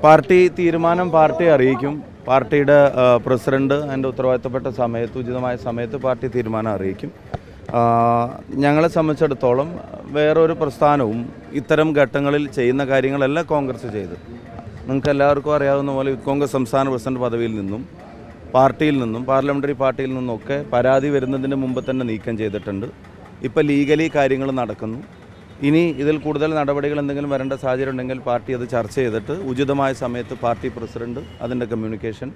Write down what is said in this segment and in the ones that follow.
Party തീരുമാനം party അറിയിക്കും. പാർട്ടിയുടെ പ്രസിഡന്റ് അതിൻ്റെ ഉത്തരവാദിത്തപ്പെട്ട സമയത്ത്, ഉചിതമായ സമയത്ത് പാർട്ടി തീരുമാനം അറിയിക്കും. ഞങ്ങളെ സംബന്ധിച്ചിടത്തോളം വേറൊരു പ്രസ്ഥാനവും ഇത്തരം ഘട്ടങ്ങളിൽ ചെയ്യുന്ന കാര്യങ്ങളെല്ലാം കോൺഗ്രസ് ചെയ്ത്, നിങ്ങൾക്ക് എല്ലാവർക്കും അറിയാവുന്ന പോലെ കോൺഗ്രസ് സംസ്ഥാന പ്രസിഡന്റ് പദവിയിൽ നിന്നും പാർട്ടിയിൽ നിന്നും പാർലമെൻ്ററി പാർട്ടിയിൽ നിന്നൊക്കെ പരാതി വരുന്നതിന് മുമ്പ് തന്നെ നീക്കം ചെയ്തിട്ടുണ്ട്. ഇപ്പോൾ ലീഗലി കാര്യങ്ങൾ നടക്കുന്നു. ഇനി ഇതിൽ കൂടുതൽ നടപടികൾ എന്തെങ്കിലും വരേണ്ട സാഹചര്യം ഉണ്ടെങ്കിൽ പാർട്ടി അത് ചർച്ച ചെയ്തിട്ട് ഉചിതമായ സമയത്ത് പാർട്ടി പ്രസിഡന്റ് അതിൻ്റെ കമ്മ്യൂണിക്കേഷൻ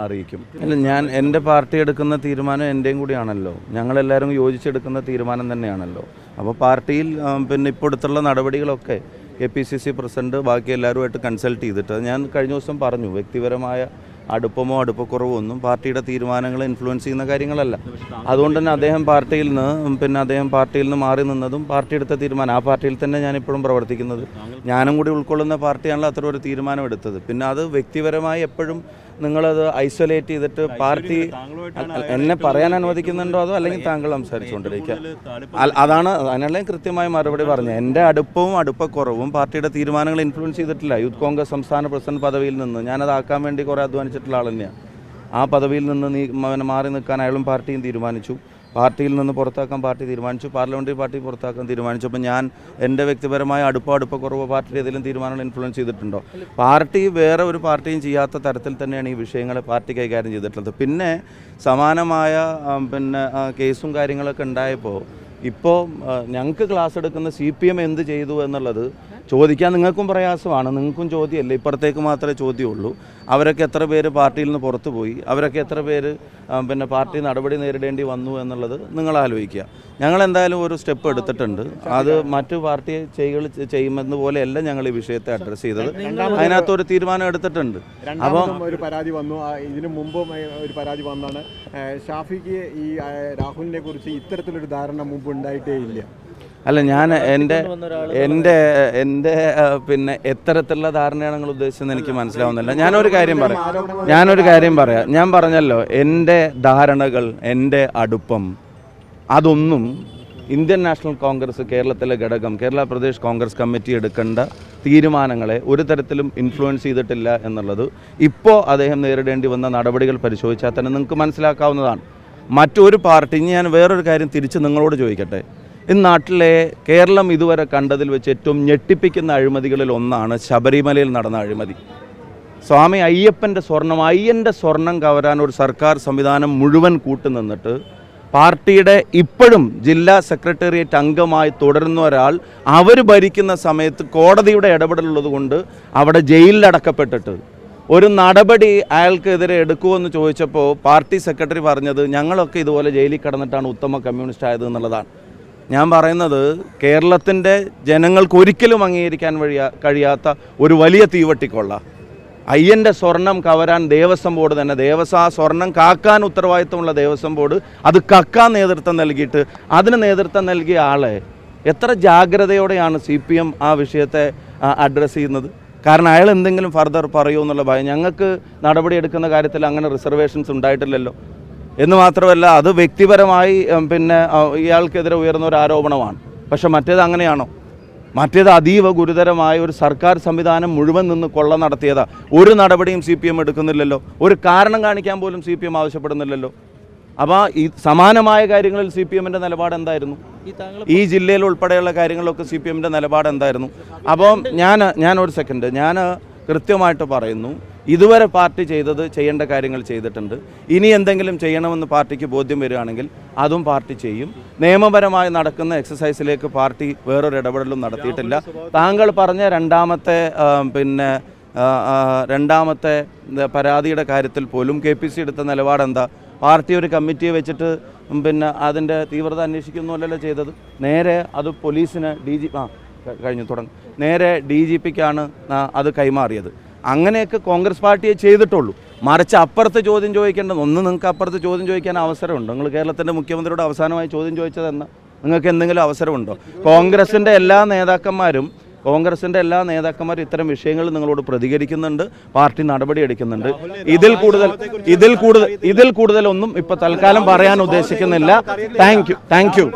അറിയിക്കും. അല്ല, എൻ്റെ പാർട്ടി എടുക്കുന്ന തീരുമാനം എൻ്റെയും കൂടിയാണല്ലോ. ഞങ്ങളെല്ലാവരും യോജിച്ചെടുക്കുന്ന തീരുമാനം തന്നെയാണല്ലോ. അപ്പോൾ പാർട്ടിയിൽ ഇപ്പോൾ അടുത്തുള്ള നടപടികളൊക്കെ KPCC പ്രസിഡന്റ് ബാക്കി എല്ലാവരുമായിട്ട് കൺസൾട്ട് ചെയ്തിട്ട്, ഞാൻ കഴിഞ്ഞ ദിവസം പറഞ്ഞു, വ്യക്തിപരമായ അടുപ്പമോ അടുപ്പക്കുറവോ ഒന്നും പാർട്ടിയുടെ തീരുമാനങ്ങളെ ഇൻഫ്ലുവൻസ് ചെയ്യുന്ന കാര്യങ്ങളല്ല. അതുകൊണ്ട് തന്നെ അദ്ദേഹം പാർട്ടിയിൽ നിന്ന് മാറി നിന്നതും പാർട്ടി എടുത്ത തീരുമാനം. ആ പാർട്ടിയിൽ തന്നെ ഞാനിപ്പോഴും പ്രവർത്തിക്കുന്നത്. ഞാനും കൂടി ഉൾക്കൊള്ളുന്ന പാർട്ടിയാണല്ലോ അത്ര ഒരു തീരുമാനം എടുത്തത്. പിന്നെ അത് വ്യക്തിപരമായി എപ്പോഴും നിങ്ങളത് ഐസൊലേറ്റ് ചെയ്തിട്ട് പാർട്ടി എന്നെ പറയാൻ അനുവദിക്കുന്നുണ്ടോ അതോ അല്ലെങ്കിൽ താങ്കൾ സംസാരിച്ചുകൊണ്ടിരിക്കുക? അതാണ് അതിനെല്ലാം കൃത്യമായ മറുപടി പറഞ്ഞത്. എൻ്റെ അടുപ്പവും അടുപ്പക്കുറവും പാർട്ടിയുടെ തീരുമാനങ്ങൾ ഇൻഫ്ലുവൻസ് ചെയ്തിട്ടില്ല. യൂത്ത് കോൺഗ്രസ് സംസ്ഥാന പ്രസിഡന്റ് പദവിയിൽ നിന്ന് ഞാനതാക്കാൻ വേണ്ടി കുറേ അധ്വാനിച്ചിട്ടുള്ള ആൾ തന്നെയാണ്. ആ പദവിയിൽ നിന്ന് മാറി നിൽക്കാൻ അയാളും പാർട്ടിയും തീരുമാനിച്ചു. പാർട്ടിയിൽ നിന്ന് പുറത്താക്കാൻ പാർട്ടി തീരുമാനിച്ചു. പാർലമെൻ്ററി പാർട്ടി പുറത്താക്കാൻ തീരുമാനിച്ചു. അപ്പോൾ ഞാൻ എൻ്റെ വ്യക്തിപരമായ അടുപ്പക്കുറവ് പാർട്ടിയുടെ ഏതെങ്കിലും തീരുമാനങ്ങൾ ഇൻഫ്ലുവൻസ് ചെയ്തിട്ടുണ്ടോ? പാർട്ടി വേറെ ഒരു പാർട്ടിയും ചെയ്യാത്ത തരത്തിൽ തന്നെയാണ് ഈ വിഷയങ്ങളെ പാർട്ടി കൈകാര്യം ചെയ്തിട്ടുള്ളത്. പിന്നെ സമാനമായ കേസും കാര്യങ്ങളൊക്കെ ഉണ്ടായപ്പോൾ ഇപ്പോൾ ഞങ്ങൾക്ക് ക്ലാസ് എടുക്കുന്ന CPM എന്ത് ചെയ്തു എന്നുള്ളത് ചോദിക്കാൻ നിങ്ങൾക്കും പ്രയാസമാണ്. നിങ്ങൾക്കും ചോദ്യമല്ലേ, ഇപ്പുറത്തേക്ക് മാത്രമേ ചോദ്യമുള്ളൂ. അവരൊക്കെ എത്ര പേര് പാർട്ടിയിൽ നിന്ന് പുറത്തു പോയി, അവരൊക്കെ എത്ര പേര് പാർട്ടി നടപടി നേരിടേണ്ടി വന്നു എന്നുള്ളത് നിങ്ങൾ ആലോചിക്കുക. ഞങ്ങളെന്തായാലും ഒരു സ്റ്റെപ്പ് എടുത്തിട്ടുണ്ട്. അത് മറ്റു പാർട്ടി ചെയ്യുമെന്ന് പോലെയല്ല ഞങ്ങൾ ഈ വിഷയത്തെ അഡ്രസ്സ് ചെയ്തത്. അതിനകത്തൊരു തീരുമാനം എടുത്തിട്ടുണ്ട്. അപ്പം ഒരു പരാതി വന്നു, ഇതിനു മുമ്പും ഒരു പരാതി വന്നാണ്. ഷാഫിക്ക് ഈ രാഹുലിനെ കുറിച്ച് ഇത്തരത്തിലൊരു ധാരണ മുമ്പ് ഉണ്ടായിട്ടേ ഇല്ല. അല്ല, ഞാൻ എൻ്റെ എത്തരത്തിലുള്ള ധാരണയാണ് നിങ്ങൾ ഉദ്ദേശിച്ചതെന്ന് എനിക്ക് മനസ്സിലാവുന്നില്ല. ഞാനൊരു കാര്യം പറയാം. ഞാൻ പറഞ്ഞല്ലോ, എൻ്റെ ധാരണകൾ, എൻ്റെ അടുപ്പം, അതൊന്നും ഇന്ത്യൻ നാഷണൽ കോൺഗ്രസ് കേരളത്തിലെ ഘടകം, കേരള പ്രദേശ് കോൺഗ്രസ് കമ്മിറ്റി എടുക്കേണ്ട തീരുമാനങ്ങളെ ഒരു തരത്തിലും ഇൻഫ്ലുവൻസ് ചെയ്തിട്ടില്ല എന്നുള്ളത് ഇപ്പോൾ അദ്ദേഹം നേരിടേണ്ടി വന്ന നടപടികൾ പരിശോധിച്ചാൽ തന്നെ നിങ്ങൾക്ക് മനസ്സിലാക്കാവുന്നതാണ്. മറ്റൊരു പാർട്ടി, ഞാൻ വേറൊരു കാര്യം തിരിച്ച് നിങ്ങളോട് ചോദിക്കട്ടെ. ഈ നാട്ടിലെ കേരളം ഇതുവരെ കണ്ടതിൽ വെച്ച് ഏറ്റവും ഞെട്ടിപ്പിക്കുന്ന അഴിമതികളിൽ ഒന്നാണ് ശബരിമലയിൽ നടന്ന അഴിമതി. സ്വാമി അയ്യപ്പൻ്റെ സ്വർണം കവരാൻ ഒരു സർക്കാർ സംവിധാനം മുഴുവൻ കൂട്ടുനിന്നിട്ട് പാർട്ടിയുടെ ഇപ്പോഴും ജില്ലാ സെക്രട്ടേറിയറ്റ് അംഗമായി തുടരുന്ന ഒരാൾ അവർ ഭരിക്കുന്ന സമയത്ത് കോടതിയുടെ ഇടപെടലുള്ളത് കൊണ്ട് അവിടെ ജയിലിലടക്കപ്പെട്ടിട്ട് ഒരു നടപടി അയാൾക്കെതിരെ എടുക്കുമെന്ന് ചോദിച്ചപ്പോൾ പാർട്ടി സെക്രട്ടറി പറഞ്ഞത് ഞങ്ങളൊക്കെ ഇതുപോലെ ജയിലിൽ കിടന്നിട്ടാണ് ഉത്തമ കമ്മ്യൂണിസ്റ്റ് ആയത് എന്നുള്ളതാണ്. ഞാൻ പറയുന്നത്, കേരളത്തിൻ്റെ ജനങ്ങൾക്ക് ഒരിക്കലും അംഗീകരിക്കാൻ കഴിയാത്ത ഒരു വലിയ തീവട്ടിക്കൊള്ള, അയ്യൻ്റെ സ്വർണം കവരാൻ ദേവസ്വം ബോർഡ് തന്നെ, ആ സ്വർണം കാക്കാൻ ഉത്തരവാദിത്തമുള്ള ദേവസ്വം ബോർഡ് അത് കക്കാൻ നേതൃത്വം നൽകിയിട്ട് അതിന് നേതൃത്വം നൽകിയ ആളെ എത്ര ജാഗ്രതയോടെയാണ് CPM ആ വിഷയത്തെ അഡ്രസ്സ് ചെയ്യുന്നത്? കാരണം അയാൾ എന്തെങ്കിലും ഫർദർ പറയുമോ എന്നുള്ള ഭയം. ഞങ്ങൾക്ക് നടപടിയെടുക്കുന്ന കാര്യത്തിൽ അങ്ങനെ റിസർവേഷൻസ് ഉണ്ടായിട്ടില്ലല്ലോ. എന്ന് മാത്രമല്ല, അത് വ്യക്തിപരമായി ഇയാൾക്കെതിരെ ഉയർന്ന ഒരു ആരോപണമാണ്. പക്ഷെ മറ്റേത് അങ്ങനെയാണോ? മറ്റേത് അതീവ ഗുരുതരമായ ഒരു സർക്കാർ സംവിധാനം മുഴുവൻ നിന്ന് കൊള്ള നടത്തിയതാ. ഒരു നടപടിയും CPM എടുക്കുന്നില്ലല്ലോ. ഒരു കാരണം കാണിക്കാൻ പോലും CPM ആവശ്യപ്പെടുന്നില്ലല്ലോ. അപ്പോൾ ഈ സമാനമായ കാര്യങ്ങളിൽ CPMൻ്റെ നിലപാട് എന്തായിരുന്നു? ഈ ജില്ലയിൽ ഉൾപ്പെടെയുള്ള കാര്യങ്ങളിലൊക്കെ CPMൻ്റെ നിലപാട് എന്തായിരുന്നു? അപ്പം ഞാൻ കൃത്യമായിട്ട് പറയുന്നു, ഇതുവരെ പാർട്ടി ചെയ്യേണ്ട കാര്യങ്ങൾ ചെയ്തിട്ടുണ്ട്. ഇനി എന്തെങ്കിലും ചെയ്യണമെന്ന് പാർട്ടിക്ക് ബോധ്യം വരികയാണെങ്കിൽ അതും പാർട്ടി ചെയ്യും. നിയമപരമായി നടക്കുന്ന എക്സസൈസിലേക്ക് പാർട്ടി വേറൊരു ഇടപെടലും നടത്തിയിട്ടില്ല. താങ്കൾ പറഞ്ഞ രണ്ടാമത്തെ പരാതിയുടെ കാര്യത്തിൽ പോലും KPC എടുത്ത നിലപാട് എന്താ? പാർട്ടി ഒരു കമ്മിറ്റിയെ വെച്ചിട്ട് അതിൻ്റെ തീവ്രത അന്വേഷിക്കുന്നല്ലോ ചെയ്തത്. നേരെ അത് പോലീസിന് നേരെ DGPക്കാണ് അത് കൈമാറിയത്. അങ്ങനെയൊക്കെ കോൺഗ്രസ് പാർട്ടിയെ ചെയ്തിട്ടുള്ളൂ. മറിച്ച് അപ്പുറത്ത് ചോദ്യം ചോദിക്കേണ്ടത്, നിങ്ങൾക്ക് അപ്പുറത്ത് ചോദ്യം ചോദിക്കാൻ അവസരമുണ്ടോ? നിങ്ങൾ കേരളത്തിൻ്റെ മുഖ്യമന്ത്രിയോട് അവസാനമായി ചോദ്യം ചോദിച്ചതെന്ന് നിങ്ങൾക്ക് എന്തെങ്കിലും അവസരമുണ്ടോ? കോൺഗ്രസിൻ്റെ എല്ലാ നേതാക്കന്മാരും ഇത്തരം വിഷയങ്ങൾ നിങ്ങളോട് പ്രതികരിക്കുന്നുണ്ട്, പാർട്ടി നടപടിയെടുക്കുന്നുണ്ട്. ഇതിൽ കൂടുതലൊന്നും ഇപ്പോൾ തൽക്കാലം പറയാൻ ഉദ്ദേശിക്കുന്നില്ല. Thank you.